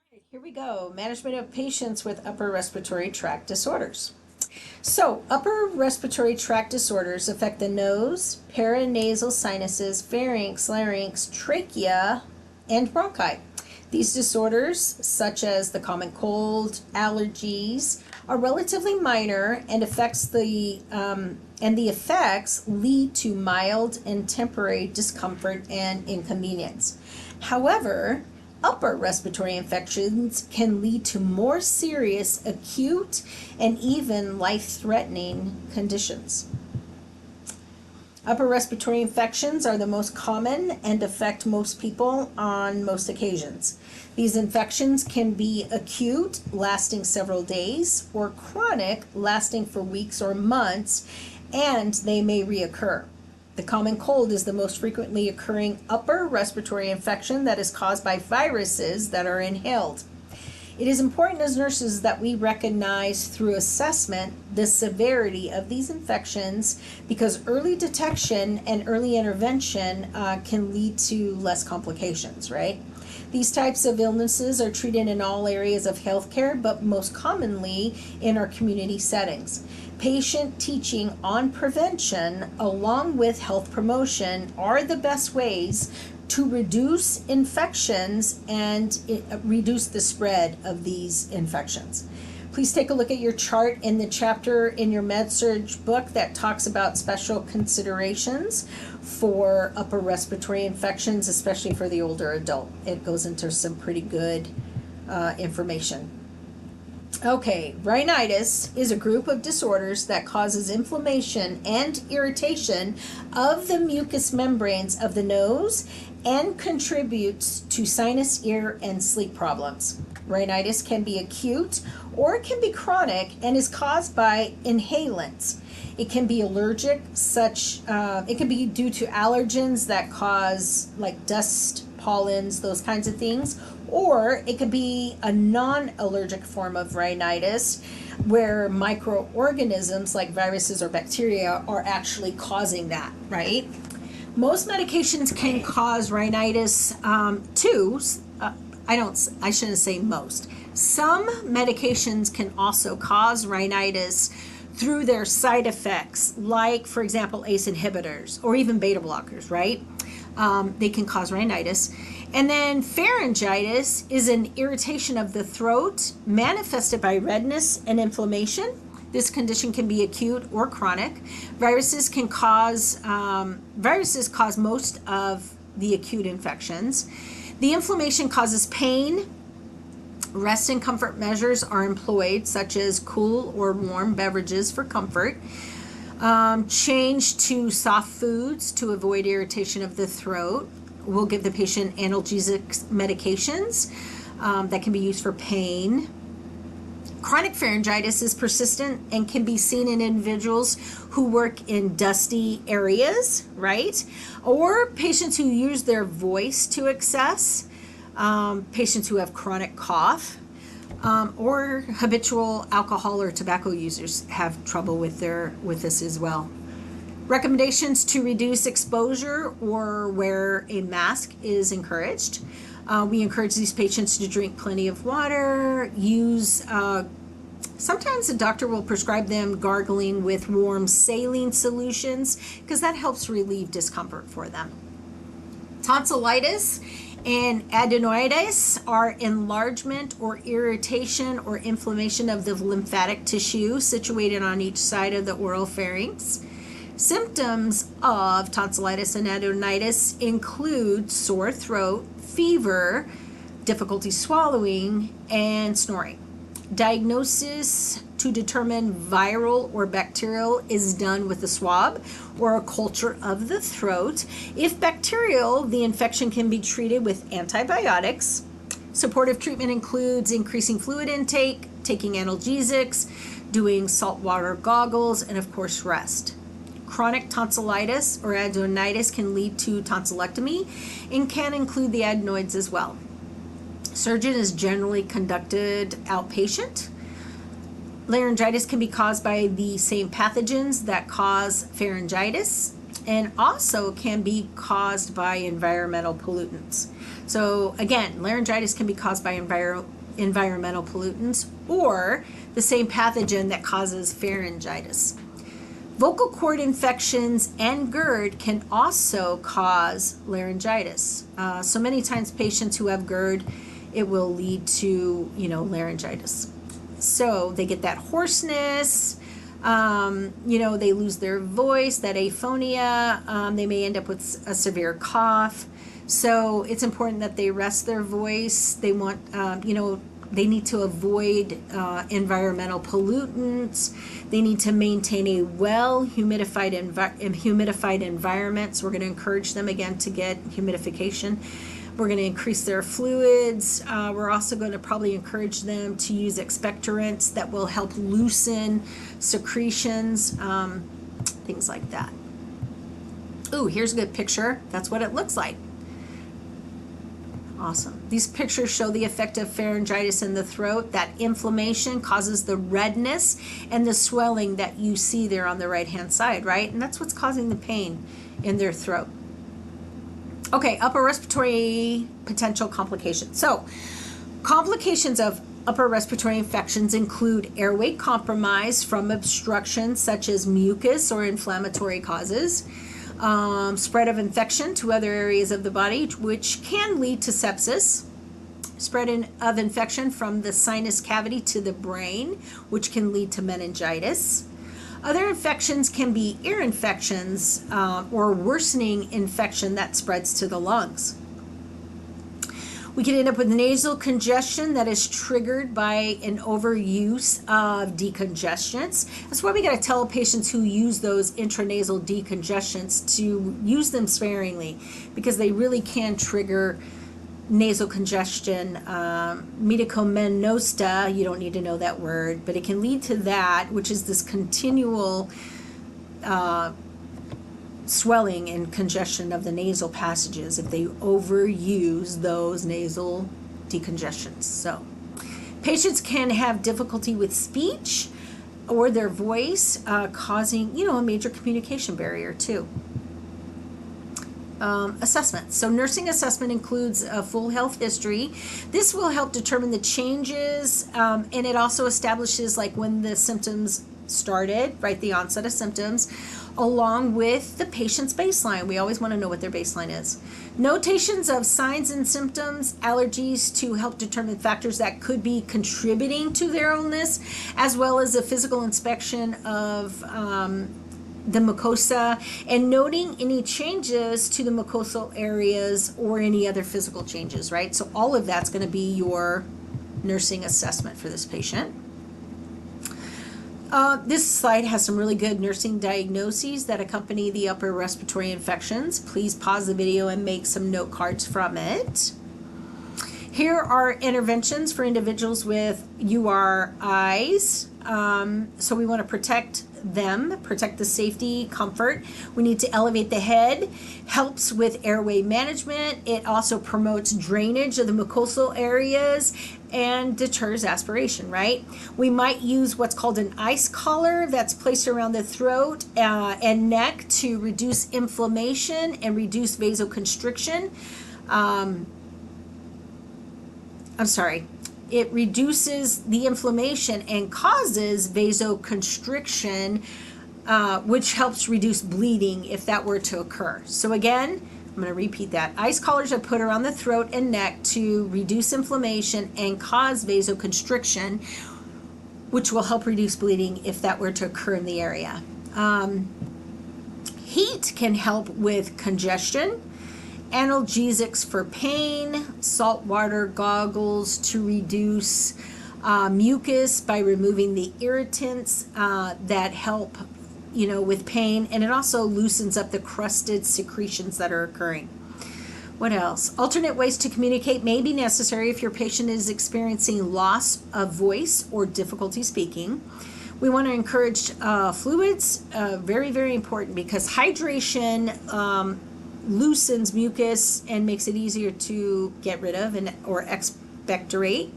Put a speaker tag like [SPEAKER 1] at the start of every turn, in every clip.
[SPEAKER 1] Here we go. Management of patients with upper respiratory tract disorders. So, upper respiratory tract disorders affect the nose, paranasal sinuses, pharynx, larynx, trachea, and bronchi. These disorders, such as the common cold, allergies, are relatively minor and the effects lead to mild and temporary discomfort and inconvenience. However, upper respiratory infections can lead to more serious, acute, and even life-threatening conditions. Upper respiratory infections are the most common and affect most people on most occasions. These infections can be acute, lasting several days, or chronic, lasting for weeks or months, and they may reoccur. The common cold is the most frequently occurring upper respiratory infection that is caused by viruses that are inhaled. It is important as nurses that we recognize through assessment the severity of these infections because early detection and early intervention can lead to less complications, right? These types of illnesses are treated in all areas of healthcare, but most commonly in our community settings. Patient teaching on prevention, along with health promotion, are the best ways to reduce infections and reduce the spread of these infections. Please take a look at your chart in the chapter in your MedSurg book that talks about special considerations for upper respiratory infections, especially for the older adult. It goes into some pretty good information. Okay, rhinitis is a group of disorders that causes inflammation and irritation of the mucous membranes of the nose and contributes to sinus, ear, and sleep problems. Rhinitis can be acute or it can be chronic and is caused by inhalants. It can be allergic, it can be due to allergens that cause like dust, pollens, those kinds of things, or it could be a non-allergic form of rhinitis where microorganisms like viruses or bacteria are actually causing that, right? Most medications can cause rhinitis too. I shouldn't say most. Some medications can also cause rhinitis through their side effects, like, for example, ACE inhibitors or even beta blockers, right? They can cause rhinitis. And then pharyngitis is an irritation of the throat manifested by redness and inflammation. This condition can be acute or chronic. Viruses cause most of the acute infections. The inflammation causes pain. Rest and comfort measures are employed, such as cool or warm beverages for comfort. Change to soft foods to avoid irritation of the throat. We'll give the patient analgesic medications that can be used for pain. Chronic pharyngitis is persistent and can be seen in individuals who work in dusty areas, right? Or patients who use their voice to excess, patients who have chronic cough, or habitual alcohol or tobacco users have trouble with this as well. Recommendations to reduce exposure or wear a mask is encouraged. We encourage these patients to drink plenty of water, sometimes the doctor will prescribe them gargling with warm saline solutions because that helps relieve discomfort for them. Tonsillitis and adenoiditis are enlargement or irritation or inflammation of the lymphatic tissue situated on each side of the oral pharynx. Symptoms of tonsillitis and adenoiditis include sore throat, fever, difficulty swallowing, and snoring. Diagnosis to determine viral or bacterial is done with a swab or a culture of the throat. If bacterial, the infection can be treated with antibiotics. Supportive treatment includes increasing fluid intake, taking analgesics, doing saltwater goggles, and of course rest. Chronic tonsillitis or adenoiditis can lead to tonsillectomy and can include the adenoids as well. Surgery is generally conducted outpatient. Laryngitis can be caused by the same pathogens that cause pharyngitis. and also can be caused by environmental pollutants. So again, laryngitis can be caused by environmental pollutants or the same pathogen that causes pharyngitis. Vocal cord infections and GERD can also cause laryngitis. So many times patients who have GERD, it will lead to, laryngitis. So they get that hoarseness, they lose their voice, that aphonia, they may end up with a severe cough. So it's important that they rest their voice. They want, they need to avoid environmental pollutants. They need to maintain a humidified environment. So we're going to encourage them again to get humidification. We're going to increase their fluids. We're also going to probably encourage them to use expectorants that will help loosen secretions, things like that. Ooh, here's a good picture. That's what it looks like. Awesome. These pictures show the effect of pharyngitis in the throat. That inflammation causes the redness and the swelling that you see there on the right-hand side, right? And that's what's causing the pain in their throat. Okay, upper respiratory potential complications. So, complications of upper respiratory infections include airway compromise from obstruction such as mucus or inflammatory causes, spread of infection to other areas of the body, which can lead to sepsis, spread of infection from the sinus cavity to the brain, which can lead to meningitis. Other infections can be ear infections or worsening infection that spreads to the lungs. We can end up with nasal congestion that is triggered by an overuse of decongestants. That's why we got to tell patients who use those intranasal decongestants to use them sparingly, because they really can trigger nasal congestion. Medicamenosa, you don't need to know that word, but it can lead to that, which is this continual swelling and congestion of the nasal passages if they overuse those nasal decongestants. So patients can have difficulty with speech or their voice, causing, a major communication barrier too. Assessment. So nursing assessment includes a full health history. This will help determine the changes, and it also establishes like when the symptoms started, right, the onset of symptoms, along with the patient's baseline. We always want to know what their baseline is. Notations of signs and symptoms, allergies to help determine factors that could be contributing to their illness, as well as a physical inspection of the mucosa, and noting any changes to the mucosal areas or any other physical changes, right? So all of that's going to be your nursing assessment for this patient. This slide has some really good nursing diagnoses that accompany the upper respiratory infections. Please pause the video and make some note cards from it. Here are interventions for individuals with URIs. So we want to protect them, protect the safety, comfort. We need to elevate the head, helps with airway management. It also promotes drainage of the mucosal areas and deters aspiration, right? We might use what's called an ice collar that's placed around the throat and neck to reduce inflammation and reduce vasoconstriction. It reduces the inflammation and causes vasoconstriction, which helps reduce bleeding if that were to occur. So again, I'm going to repeat that. Ice collars are put around the throat and neck to reduce inflammation and cause vasoconstriction, which will help reduce bleeding if that were to occur in the area. Heat can help with congestion. Analgesics for pain, saltwater goggles to reduce mucus by removing the irritants that help, with pain, and it also loosens up the crusted secretions that are occurring. What else? Alternate ways to communicate may be necessary if your patient is experiencing loss of voice or difficulty speaking. We want to encourage fluids, very, very important, because hydration loosens mucus and makes it easier to get rid of or expectorate.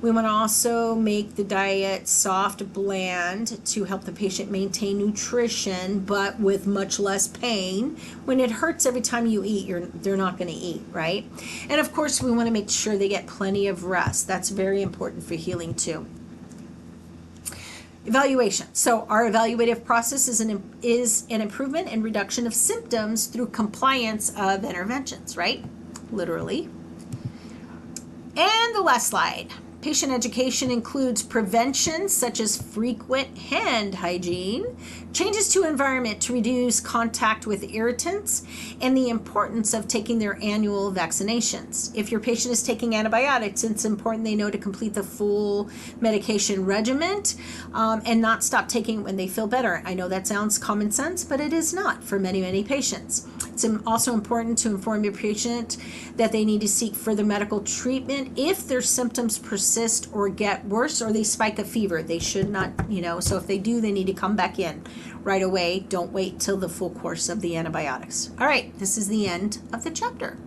[SPEAKER 1] We want to also make the diet soft, bland to help the patient maintain nutrition, but with much less pain. When it hurts every time you eat, they're not going to eat, right? And of course, we want to make sure they get plenty of rest. That's very important for healing too. Evaluation. So our evaluative process is an improvement and reduction of symptoms through compliance of interventions, right? Literally. And the last slide. Patient education includes prevention such as frequent hand hygiene, changes to environment to reduce contact with irritants, and the importance of taking their annual vaccinations. If your patient is taking antibiotics, it's important they know to complete the full medication regimen and not stop taking it when they feel better. I know that sounds common sense, but it is not for many, many patients. It's also important to inform your patient that they need to seek further medical treatment if their symptoms persist or get worse or they spike a fever. They should not, so if they do, they need to come back in right away. Don't wait till the full course of the antibiotics. All right, this is the end of the chapter.